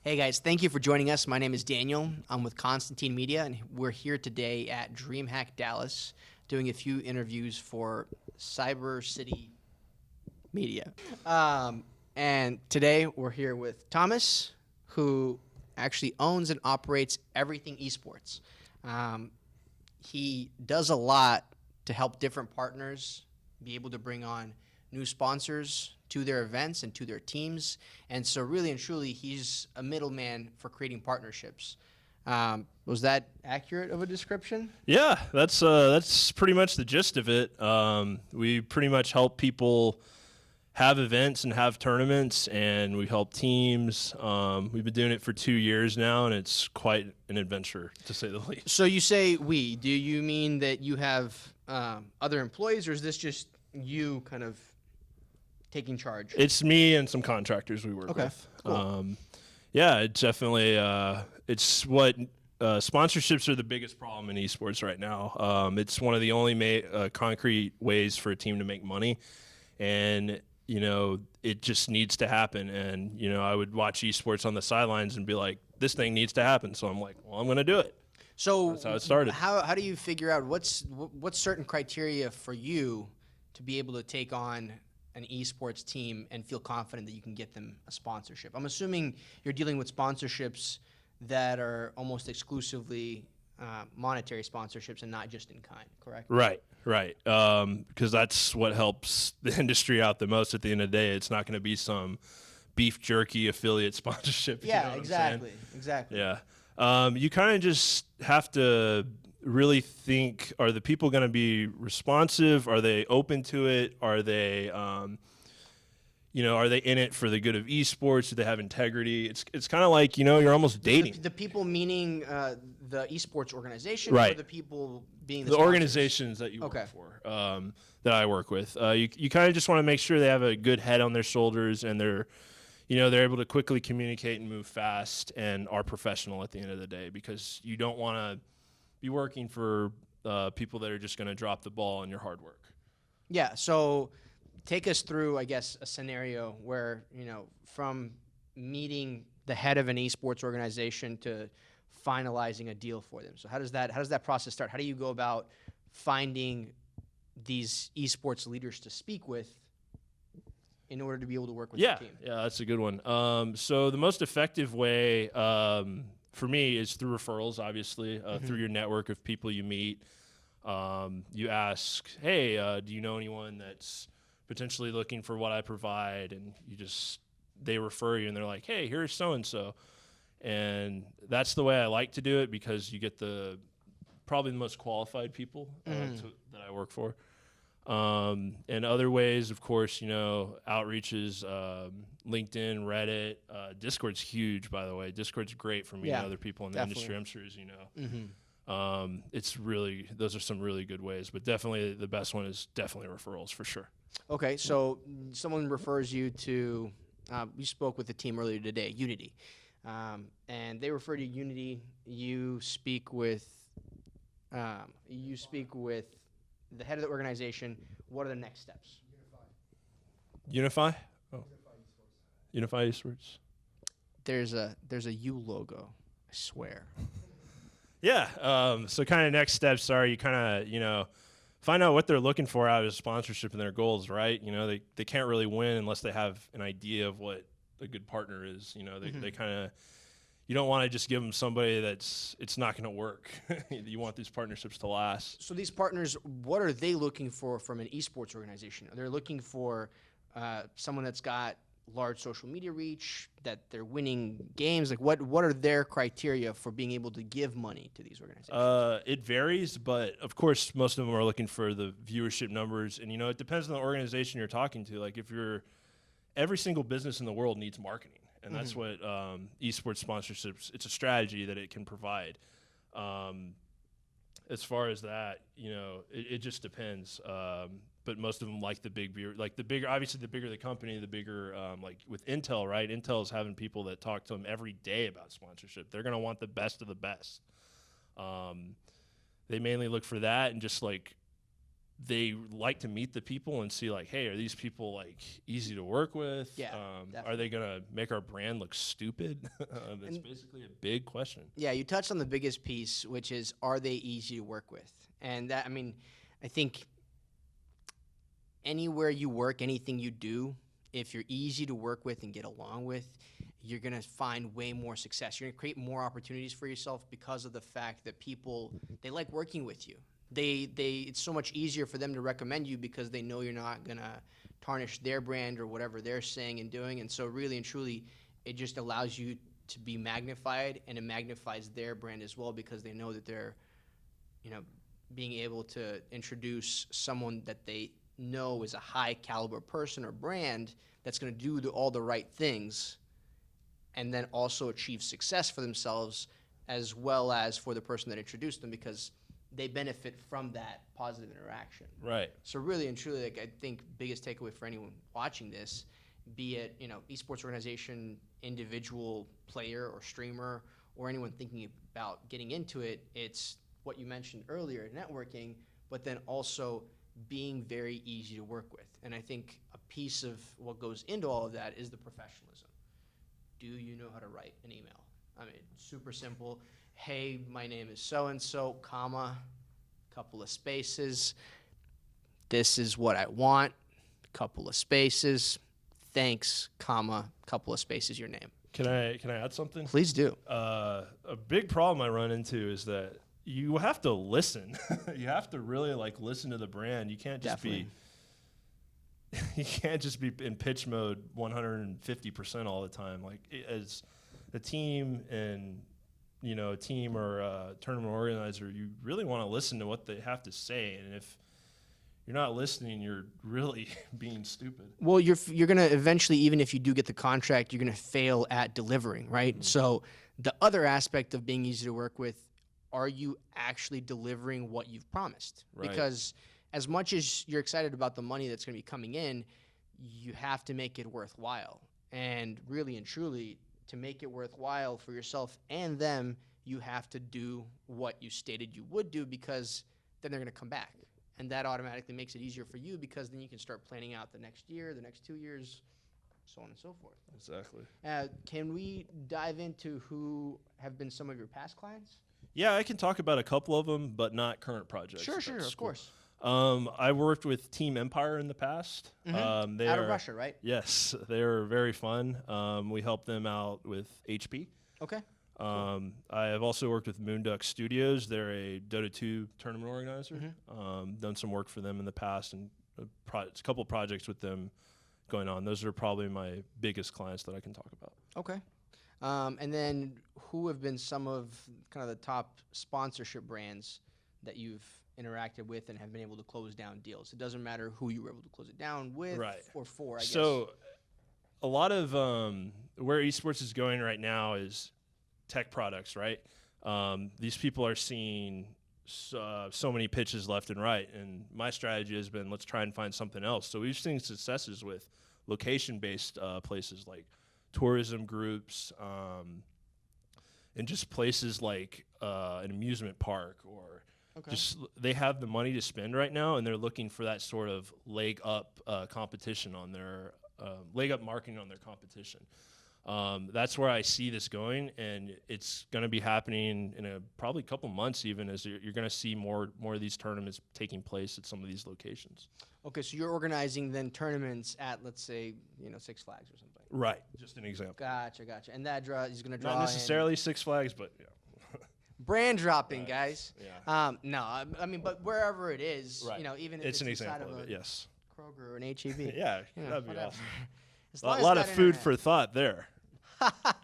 Hey guys, thank you for joining us. My name is Daniel. I'm with Constantine Media, and we're here today at DreamHack Dallas doing a few interviews for Cyber City Media. And today we're here with Thomas, who actually owns and operates everything esports. He does a lot to help different partners be able to bring on new sponsors to their events and to their teams. And so really and truly, he's a middleman for creating partnerships. Was that accurate of a description? Yeah, that's pretty much the gist of it. We pretty much help people have events and have tournaments, and we help teams. We've been doing it for 2 years now, and it's quite an adventure, to say the least. So you say we. Do you mean that you have other employees, or is this just you kind of taking charge? It's me and some contractors we work with. Cool. Yeah, it's definitely it's what sponsorships are the biggest problem in esports right now. It's one of the only concrete ways for a team to make money, and it just needs to happen. And I would watch esports on the sidelines and be like, this thing needs to happen. So I'm like, well, I'm going to do it. So that's how it started. How do you figure out what's certain criteria for you to be able to take on an esports team and feel confident that you can get them a sponsorship? I'm assuming you're dealing with sponsorships that are almost exclusively monetary sponsorships and not just in kind, correct? Right. Because that's what helps the industry out the most at the end of the day. It's not going to be some beef jerky affiliate sponsorship. Yeah, you know what exactly. I'm saying? Exactly. Yeah. You kind of just have to really think, are the people going to be responsive? Are they open to it? Are they, are they in it for the good of esports? Do they have integrity? It's kind of like, you're almost dating. The people meaning the esports organization, right? Or the people being the organizations that you work for, that I work with. You kind of just want to make sure they have a good head on their shoulders, and they're able to quickly communicate and move fast and are professional at the end of the day, because you don't want to be working for people that are just going to drop the ball on your hard work. Yeah, so take us through, I guess, a scenario where, from meeting the head of an esports organization to finalizing a deal for them. So how does that process start? How do you go about finding these esports leaders to speak with in order to be able to work with the team? Yeah, that's a good one. So the most effective way for me is through referrals, obviously, through your network of people you meet. You ask, hey, do you know anyone that's potentially looking for what I provide? And they refer you, and they're like, hey, here's so-and-so. And that's the way I like to do it, because you get probably the most qualified people that I work for. And other ways, of course, outreaches, LinkedIn, Reddit, Discord's huge, by the way. Discord's great for meeting other people in the industry, I'm sure, as you know. It's really, those are some really good ways, but definitely the best one is definitely referrals, for sure. Okay, so someone refers you to, we spoke with the team earlier today, Unity, and they refer to Unity. You speak with the head of the organization. What are the next steps? Unify? Oh. Unify Esports. There's a U logo, I swear. Yeah. So kind of next steps are you kind of, find out what they're looking for out of sponsorship and their goals, right? They can't really win unless they have an idea of what a good partner is. They kind of, you don't want to just give them somebody it's not going to work. You want these partnerships to last. So these partners, what are they looking for from an esports organization? Are they looking for someone that's got large social media reach, that they're winning games? Like what are their criteria for being able to give money to these organizations? It varies, but of course most of them are looking for the viewership numbers, and it depends on the organization you're talking to. Like every single business in the world needs marketing, and that's what esports sponsorships, it's a strategy that it can provide. As far as that, it just depends. But most of them like the big beer, obviously the bigger the company, the bigger, like with Intel, right? Intel is having people that talk to them every day about sponsorship. They're going to want the best of the best. They mainly look for that, and just like they like to meet the people and see like, hey, are these people like easy to work with? Yeah, are they gonna make our brand look stupid? That's basically a big question. Yeah, you touched on the biggest piece, which is, are they easy to work with? And that, I mean, I think anywhere you work, anything you do, if you're easy to work with and get along with, you're going to find way more success. You're going to create more opportunities for yourself because of the fact that people, they like working with you. It's so much easier for them to recommend you because they know you're not going to tarnish their brand or whatever they're saying and doing. And so really and truly, it just allows you to be magnified, and it magnifies their brand as well because they know that they're, being able to introduce someone that they know is a high caliber person or brand that's going to do all the right things and then also achieve success for themselves as well as for the person that introduced them, because they benefit from that positive interaction. Right. So really and truly, like, I think biggest takeaway for anyone watching this, be it, esports organization, individual player or streamer, or anyone thinking about getting into it, it's what you mentioned earlier, networking, but then also being very easy to work with. And I think a piece of what goes into all of that is the professionalism. Do you know how to write an email? I mean, super simple. Hey, my name is so-and-so, comma, couple of spaces. This is what I want, couple of spaces. Thanks, comma, couple of spaces, your name. Can I add something? Please do. A big problem I run into is that you have to listen. You have to really listen to the brand. You can't just Definitely. you can't just be in pitch mode 150% all the time. As a team and a team or a tournament organizer, you really want to listen to what they have to say. And if you're not listening, you're really being stupid. Well, you're going to eventually, even if you do get the contract, you're going to fail at delivering, right? Mm-hmm. So the other aspect of being easy to work with, are you actually delivering what you've promised? Right. Because as much as you're excited about the money that's going to be coming in, you have to make it worthwhile. And really and truly, to make it worthwhile for yourself and them, you have to do what you stated you would do, because then they're going to come back. And that automatically makes it easier for you, because then you can start planning out the next year, the next 2 years, so on and so forth. Exactly. Can we dive into who have been some of your past clients? Yeah, I can talk about a couple of them, but not current projects. Sure, of course. I worked with Team Empire in the past. Mm-hmm. Out of Russia, right? Yes, they were very fun. We helped them out with HP. Okay. I have also worked with Moonduck Studios. They're a Dota 2 tournament organizer. Mm-hmm. Done some work for them in the past, and a couple projects with them going on. Those are probably my biggest clients that I can talk about. Okay. And then who have been some of kind of the top sponsorship brands that you've interacted with and have been able to close down deals? It doesn't matter who you were able to close it down with or for, I guess. So a lot of where esports is going right now is tech products, right? These people are seeing so many pitches left and right, and my strategy has been, let's try and find something else. So we've seen successes with location-based places like tourism groups, and just places like an amusement park, or just they have the money to spend right now, and they're looking for that sort of leg up competition on their leg up marketing on their competition. That's where I see this going, and it's going to be happening in probably a couple months, even, as you're going to see more of these tournaments taking place at some of these locations. Okay, so you're organizing then tournaments at, let's say, Six Flags or something. Right, just an example. Gotcha. And that is going to draw. Not necessarily Six Flags, but yeah. Brand dropping, guys. Yeah. No, I mean, but wherever it is, even if it's an example of it, yes. Kroger or an HEB. Yeah, that'd be awesome. A lot of food for thought there. That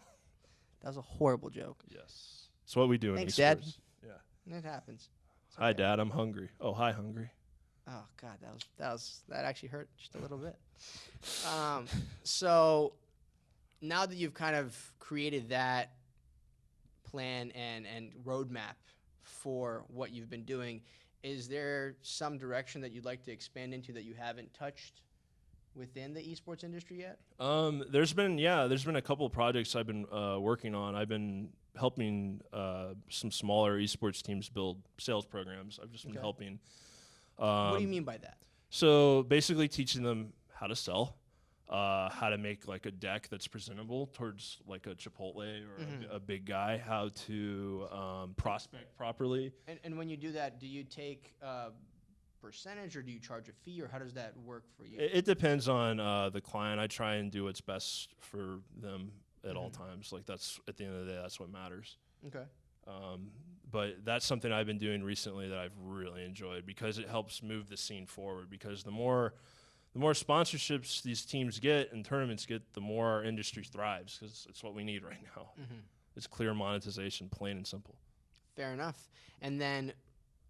was a horrible joke. Yes. That's what we do in esports. Dad. Yeah. It happens. Okay. Hi, Dad. I'm hungry. Oh, hi, hungry. Oh God, that actually hurt just a little bit. So now that you've kind of created that plan and roadmap for what you've been doing, is there some direction that you'd like to expand into that you haven't touched within the esports industry yet? There's been a couple of projects I've been working on. I've been helping some smaller esports teams build sales programs. I've just been helping What do you mean by that? So basically teaching them how to sell, how to make like a deck that's presentable towards like a Chipotle or a big guy, how to prospect properly. And when you do that, do you take percentage or do you charge a fee, or how does that work for you? It depends on the client. I try and do what's best for them at all times. Like that's at the end of the day, that's what matters. Okay. But that's something I've been doing recently that I've really enjoyed because it helps move the scene forward. Because the more sponsorships these teams get and tournaments get, the more our industry thrives. Because it's what we need right now. It's clear monetization, plain and simple. Fair enough. And then,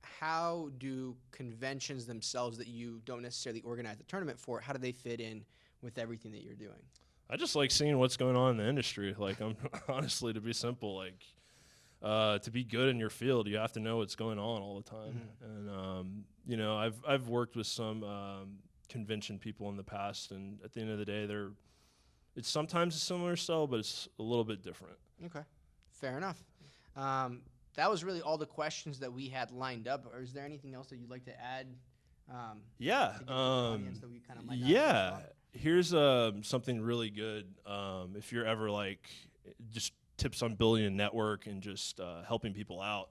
how do conventions themselves that you don't necessarily organize the tournament for, how do they fit in with everything that you're doing? I just like seeing what's going on in the industry. Like I'm honestly, to be simple, like. To be good in your field, you have to know what's going on all the time. And you know, I've worked with some convention people in the past, and at the end of the day, it's sometimes a similar sell, but it's a little bit different. Okay, fair enough. That was really all the questions that we had lined up. Or is there anything else that you'd like to add? Yeah. To give the audience that we kind of might not have thought? Here's something really good. If you're ever like just tips on building a network and just helping people out.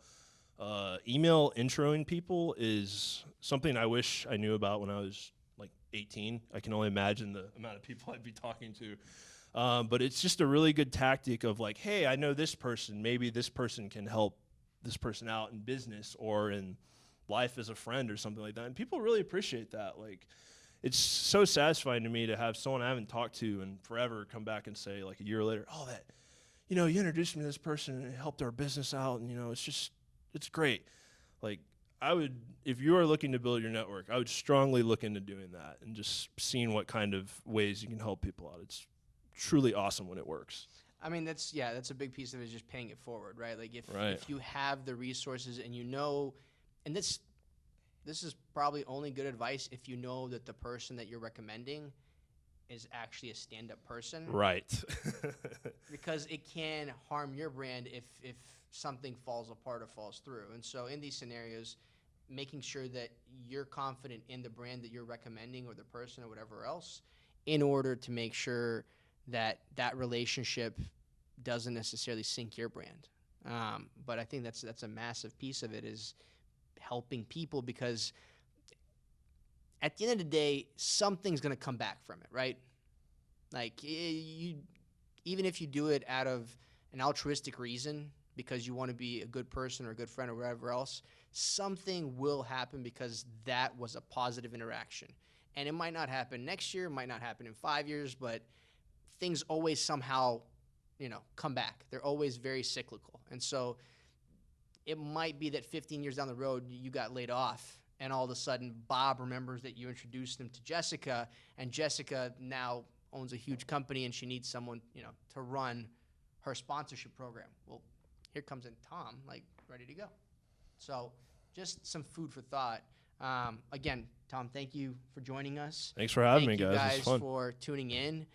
Email introing people is something I wish I knew about when I was like 18. I can only imagine the amount of people I'd be talking to. But it's just a really good tactic of like, hey, I know this person. Maybe this person can help this person out in business or in life as a friend or something like that. And people really appreciate that. Like, it's so satisfying to me to have someone I haven't talked to in forever come back and say like a year later, oh, that, you know, you introduced me to this person and it helped our business out, and you know, it's great. Like if you are looking to build your network, I would strongly look into doing that and just seeing what kind of ways you can help people out. It's truly awesome when it works. I mean, that's a big piece of it, is just paying it forward, right? Like if you have the resources and you know, and this is probably only good advice if you know that the person that you're recommending is actually a stand-up person. Right. Because it can harm your brand if something falls apart or falls through. And so in these scenarios, making sure that you're confident in the brand that you're recommending or the person or whatever else, in order to make sure that that relationship doesn't necessarily sink your brand. But I think that's a massive piece of it, is helping people, because at the end of the day, something's going to come back from it, right? Like, even if you do it out of an altruistic reason, because you want to be a good person or a good friend or whatever else, something will happen because that was a positive interaction. And it might not happen next year, it might not happen in 5 years, but things always somehow, come back. They're always very cyclical. And so it might be that 15 years down the road, you got laid off, and all of a sudden Bob remembers that you introduced him to Jessica, and Jessica now owns a huge company and she needs someone, to run her sponsorship program. Well, here comes in Tom, like, ready to go. So just some food for thought. Again, Tom, thank you for joining us. Thanks for having me, guys. Thank you guys fun. For tuning in.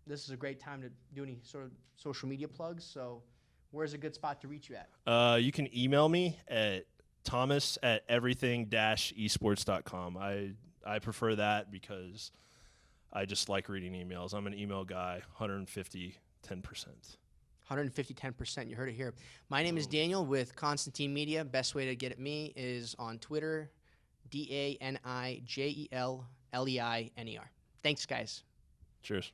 This is a great time to do any sort of social media plugs. So where's a good spot to reach you at? You can email me at thomas@everything-esports.com. I prefer that because I just like reading emails. I'm an email guy. 150, 10%. 150, 10%. You heard it here. My name is Daniel with Constantine Media. Best way to get at me is on Twitter, DANIJELLEINER. Thanks, guys. Cheers.